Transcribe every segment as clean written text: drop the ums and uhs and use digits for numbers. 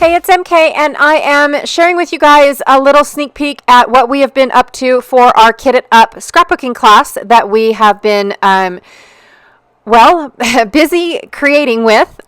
Hey, it's MK, and I am sharing with you guys a little sneak peek at what we have been up to for our Kit It Up scrapbooking class that we have been, busy creating with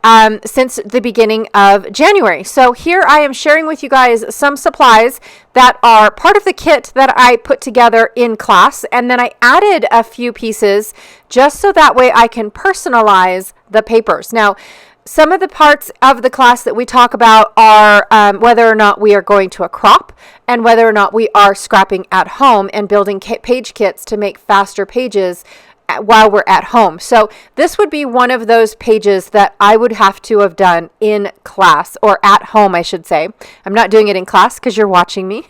since the beginning of January. So here I am sharing with you guys some supplies that are part of the kit that I put together in class, and then I added a few pieces just so that way I can personalize the papers. Now, some of the parts of the class that we talk about are whether or not we are going to a crop and whether or not we are scrapping at home and building page kits to make faster pages while we're at home. So this would be one of those pages that I would have to have done in class, or at home, I should say. I'm not doing it in class because you're watching me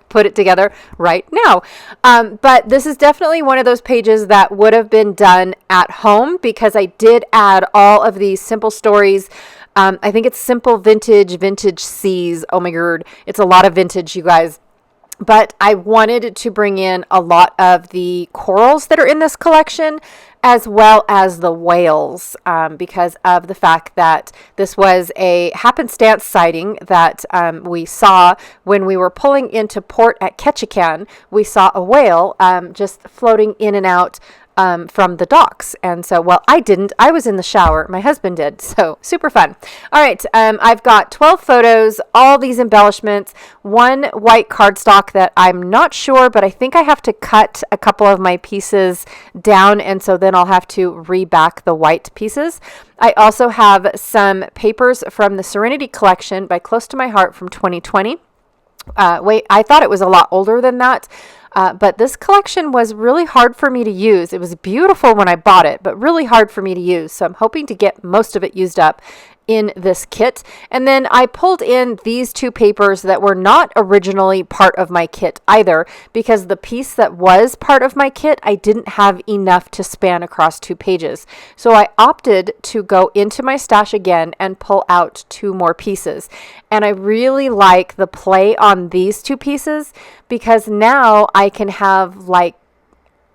put it together right now. But this is definitely one of those pages that would have been done at home because I did add all of these simple stories. I think it's simple vintage C's. Oh my God. It's a lot of vintage, you guys. But I wanted to bring in a lot of the corals that are in this collection, as well as the whales, because of the fact that this was a happenstance sighting that we saw when we were pulling into port at Ketchikan. We saw a whale just floating in and out from the docks. And so, well, I didn't. I was in the shower. My husband did. So super fun. All right. I've got 12 photos, all these embellishments, one white cardstock that I'm not sure, but I think I have to cut a couple of my pieces down. And so then I'll have to reback the white pieces. I also have some papers from the Serenity collection by Close to My Heart from 2020. I thought it was a lot older than that. But this collection was really hard for me to use. It was beautiful when I bought it, but really hard for me to use. So I'm hoping to get most of it used up in this kit. And then I pulled in these two papers that were not originally part of my kit either, because the piece that was part of my kit, I didn't have enough to span across 2 pages. So I opted to go into my stash again and pull out 2 more pieces. And I really like the play on these 2 pieces because now I can have like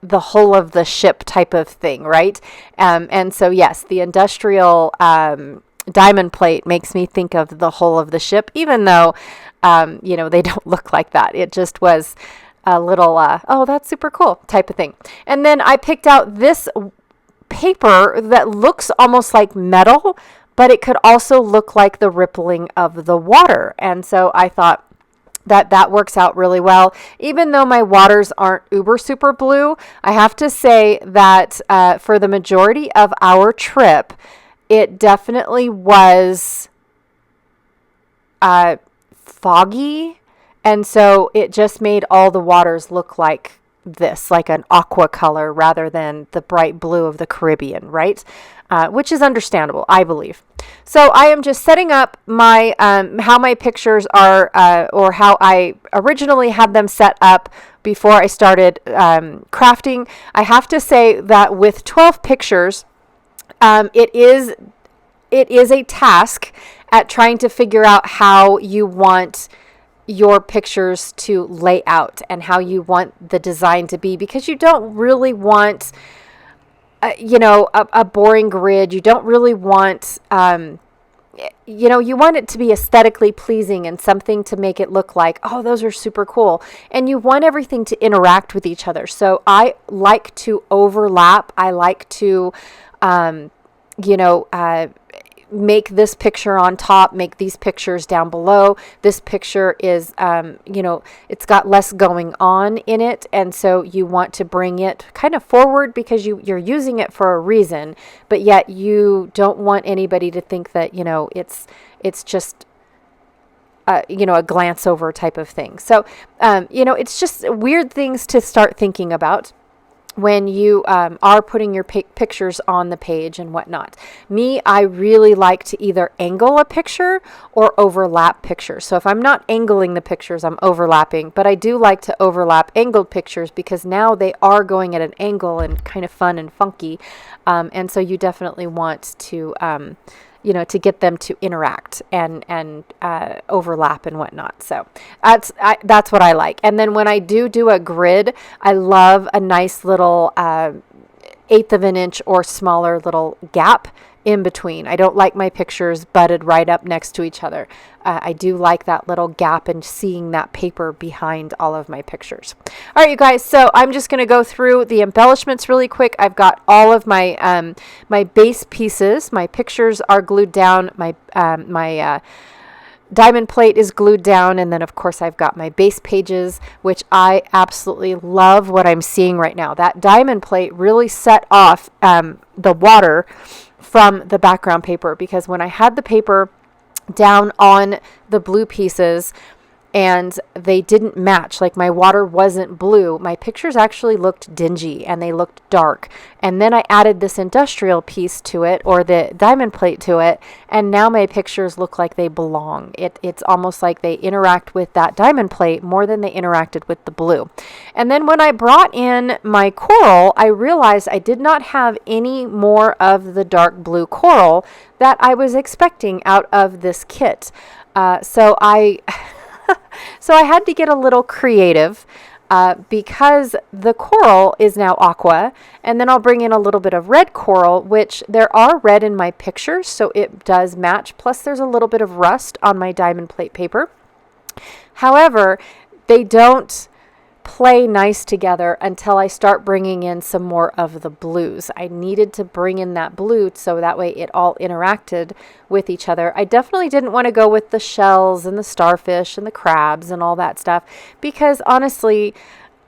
the whole of the ship type of thing, right? And so yes, the industrial diamond plate makes me think of the whole of the ship, even though, they don't look like that. It just was a little, oh, that's super cool type of thing. And then I picked out this paper that looks almost like metal, but it could also look like the rippling of the water. And so I thought that works out really well. Even though my waters aren't uber super blue, I have to say that for the majority of our trip, it definitely was foggy, and so it just made all the waters look like this, like an aqua color rather than the bright blue of the Caribbean, right? Which is understandable, I believe. So I am just setting up my how my pictures are, or how I originally had them set up before I started crafting. I have to say that with 12 pictures, it is a task at trying to figure out how you want your pictures to lay out and how you want the design to be, because you don't really want, a boring grid. You don't really want, you want it to be aesthetically pleasing and something to make it look like, oh, those are super cool. And you want everything to interact with each other. So I like to overlap. I like to, make this picture on top, make these pictures down below. This picture is, it's got less going on in it. And so you want to bring it kind of forward because you're using it for a reason, but yet you don't want anybody to think that, it's just, a glance over type of thing. So, it's just weird things to start thinking about when you are putting your pictures on the page and whatnot. Me, I really like to either angle a picture or overlap pictures. So if I'm not angling the pictures, I'm overlapping. But I do like to overlap angled pictures because now they are going at an angle and kind of fun and funky. And so you definitely want to to get them to interact and overlap and whatnot. So that's what I like. And then when I do a grid, I love a nice little 1/8 of an inch or smaller little gap in between. I don't like my pictures butted right up next to each other. I do like that little gap and seeing that paper behind all of my pictures. All right, you guys, so I'm just going to go through the embellishments really quick. I've got all of my my base pieces. My pictures are glued down. My diamond plate is glued down, and then of course I've got my base pages, which I absolutely love what I'm seeing right now. That diamond plate really set off the water from the background paper, because when I had the paper down on the blue pieces and they didn't match, like my water wasn't blue, my pictures actually looked dingy and they looked dark. And then I added this industrial piece to it, or the diamond plate to it, and now my pictures look like they belong. It's almost like they interact with that diamond plate more than they interacted with the blue. And then when I brought in my coral, I realized I did not have any more of the dark blue coral that I was expecting out of this kit. So I had to get a little creative because the coral is now aqua, and then I'll bring in a little bit of red coral, which there are red in my pictures, so it does match. Plus there's a little bit of rust on my diamond plate paper. However, they don't play nice together until I start bringing in some more of the blues. I needed to bring in that blue so that way it all interacted with each other. I definitely didn't want to go with the shells and the starfish and the crabs and all that stuff, because honestly,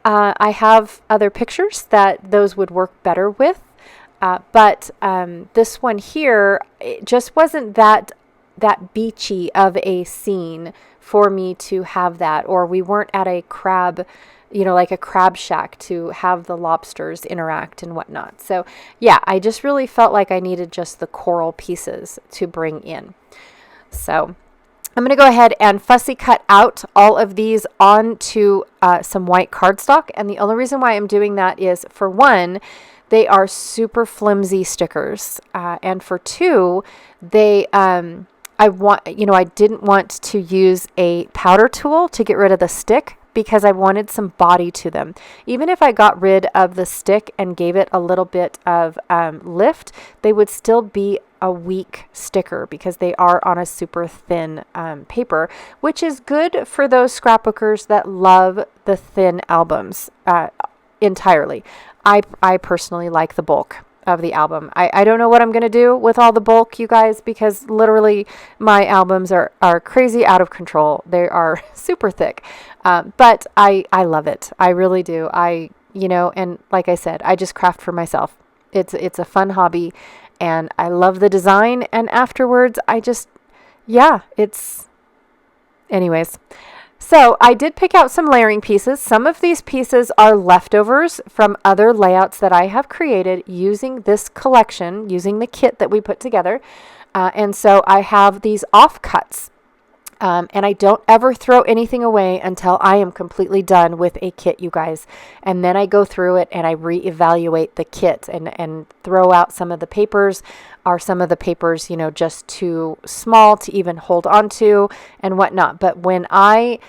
I have other pictures that those would work better with. But this one here, it just wasn't that beachy of a scene for me to have that, or we weren't at a crab, like a crab shack to have the lobsters interact and whatnot. So yeah, I just really felt like I needed just the coral pieces to bring in. So I'm going to go ahead and fussy cut out all of these onto some white cardstock. And the only reason why I'm doing that is, for one, they are super flimsy stickers. And for two, I didn't want to use a powder tool to get rid of the stick, because I wanted some body to them. Even if I got rid of the stick and gave it a little bit of lift, they would still be a weak sticker because they are on a super thin paper, which is good for those scrapbookers that love the thin albums entirely. I personally like the bulk of the album. I don't know what I'm going to do with all the bulk, you guys, because literally my albums are crazy out of control. They are super thick. But I love it. I really do. And like I said, I just craft for myself. It's a fun hobby, and I love the design. And afterwards, anyways. So I did pick out some layering pieces. Some of these pieces are leftovers from other layouts that I have created using this collection, using the kit that we put together. And so I have these offcuts. And I don't ever throw anything away until I am completely done with a kit, you guys. And then I go through it and I reevaluate the kit and throw out some of the papers. Are some of the papers, just too small to even hold on to and whatnot. But when I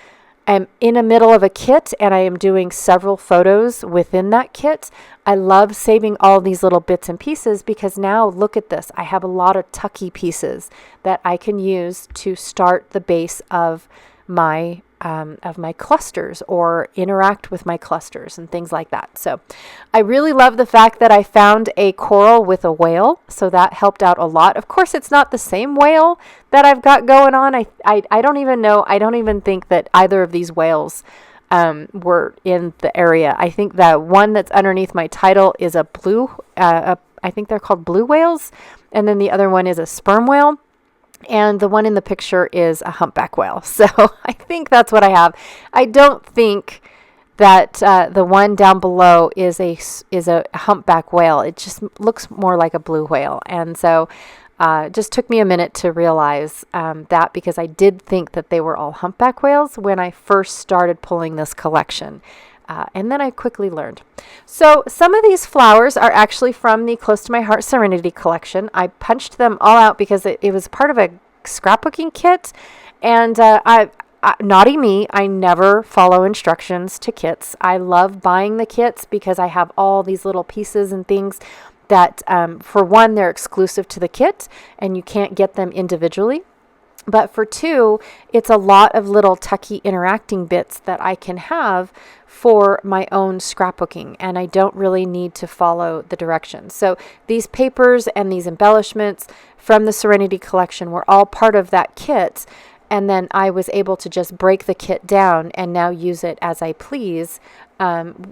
am in the middle of a kit and I am doing several photos within that kit, I love saving all these little bits and pieces, because now look at this. I have a lot of tucky pieces that I can use to start the base of my clusters, or interact with my clusters and things like that. So I really love the fact that I found a coral with a whale. So that helped out a lot. Of course, it's not the same whale that I've got going on. I don't even know. I don't even think that either of these whales were in the area. I think that one that's underneath my title is a blue, I think they're called blue whales. And then the other one is a sperm whale. And the one in the picture is a humpback whale. So I think that's what I have. I don't think that the one down below is a humpback whale. It just looks more like a blue whale. And so it just took me a minute to realize that, because I did think that they were all humpback whales when I first started pulling this collection. And then I quickly learned. So some of these flowers are actually from the Close to My Heart Serenity collection. I punched them all out because it was part of a scrapbooking kit. And naughty me, I never follow instructions to kits. I love buying the kits because I have all these little pieces and things that for one, they're exclusive to the kit and you can't get them individually. But for two, it's a lot of little tucky interacting bits that I can have for my own scrapbooking, and I don't really need to follow the directions. So these papers and these embellishments from the Serenity collection were all part of that kit, and then I was able to just break the kit down and now use it as I please,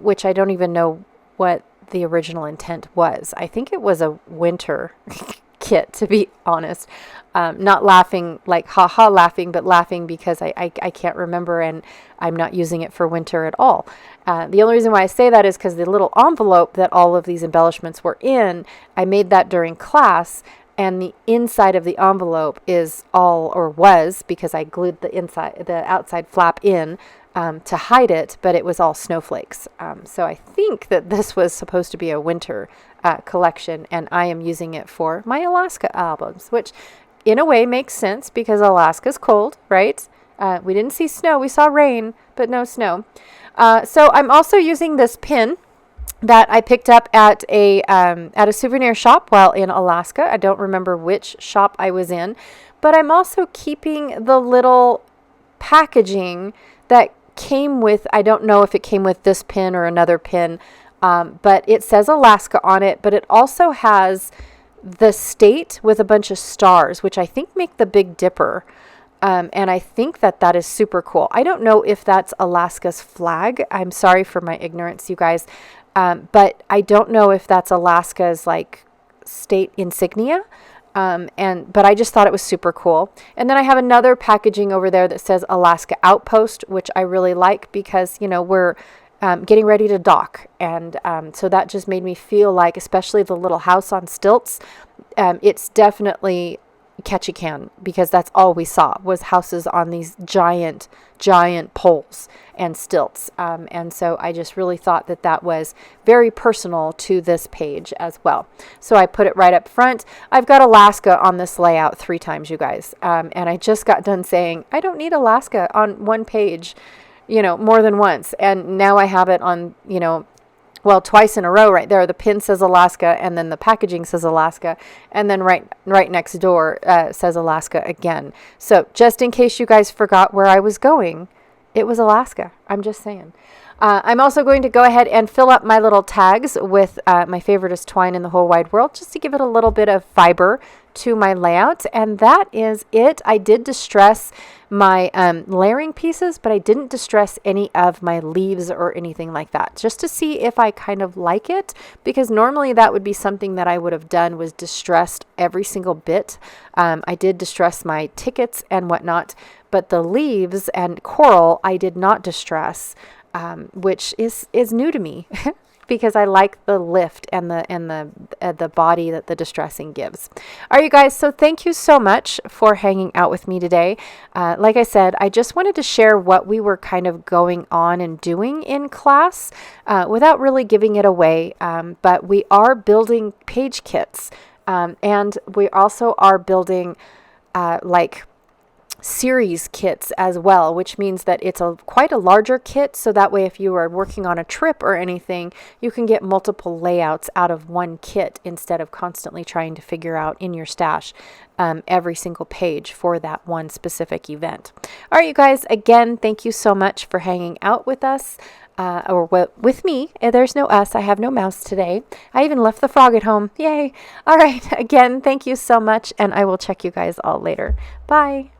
which I don't even know what the original intent was. I think it was a winter kit, to be honest. Not laughing like haha laughing, but laughing because I can't remember and I'm not using it for winter at all. The only reason why I say that is because the little envelope that all of these embellishments were in, I made that during class, and the inside of the envelope is all, or was, because I glued the outside flap in to hide it, but it was all snowflakes. So I think that this was supposed to be a winter collection, and I am using it for my Alaska albums, which in a way makes sense because Alaska's cold, right? We didn't see snow. We saw rain, but no snow. So I'm also using this pin that I picked up at a souvenir shop while in Alaska. I don't remember which shop I was in, but I'm also keeping the little packaging that came with, I don't know if it came with this pin or another pin, but it says Alaska on it, but it also has the state with a bunch of stars, which I think make the Big Dipper. And I think that is super cool. I don't know if that's Alaska's flag. I'm sorry for my ignorance, you guys. But I don't know if that's Alaska's like state insignia. But I just thought it was super cool. And then I have another packaging over there that says Alaska Outpost, which I really like because, we're getting ready to dock. And so that just made me feel like, especially the little house on stilts, it's definitely Ketchikan, because that's all we saw was houses on these giant poles and stilts. And so I just really thought that was very personal to this page as well. So I put it right up front. I've got Alaska on this layout 3 times, you guys. And I just got done saying, I don't need Alaska on one page, more than once. And now I have it on, twice in a row right there. The pin says Alaska, and then the packaging says Alaska, and then right next door says Alaska again. So just in case you guys forgot where I was going, it was Alaska. I'm just saying. I'm also going to go ahead and fill up my little tags with my favoriteest twine in the whole wide world, just to give it a little bit of fiber to my layout. And that is it. I did distress my layering pieces, but I didn't distress any of my leaves or anything like that, just to see if I kind of like it, because normally that would be something that I would have done, was distressed every single bit. I did distress my tickets and whatnot, but the leaves and coral I did not distress, which is new to me. Because I like the lift and the body that the distressing gives. All right, you guys, so thank you so much for hanging out with me today. Like I said, I just wanted to share what we were kind of going on and doing in class without really giving it away. But we are building page kits, and we also are building series kits as well, which means that it's quite a larger kit, so that way if you are working on a trip or anything, you can get multiple layouts out of one kit instead of constantly trying to figure out in your stash every single page for that one specific event. All right, you guys, again, thank you so much for hanging out with us. Or with me. There's no us. I have no mouse today. I even left the frog at home. Yay. All right. Again, thank you so much, and I will check you guys all later. Bye.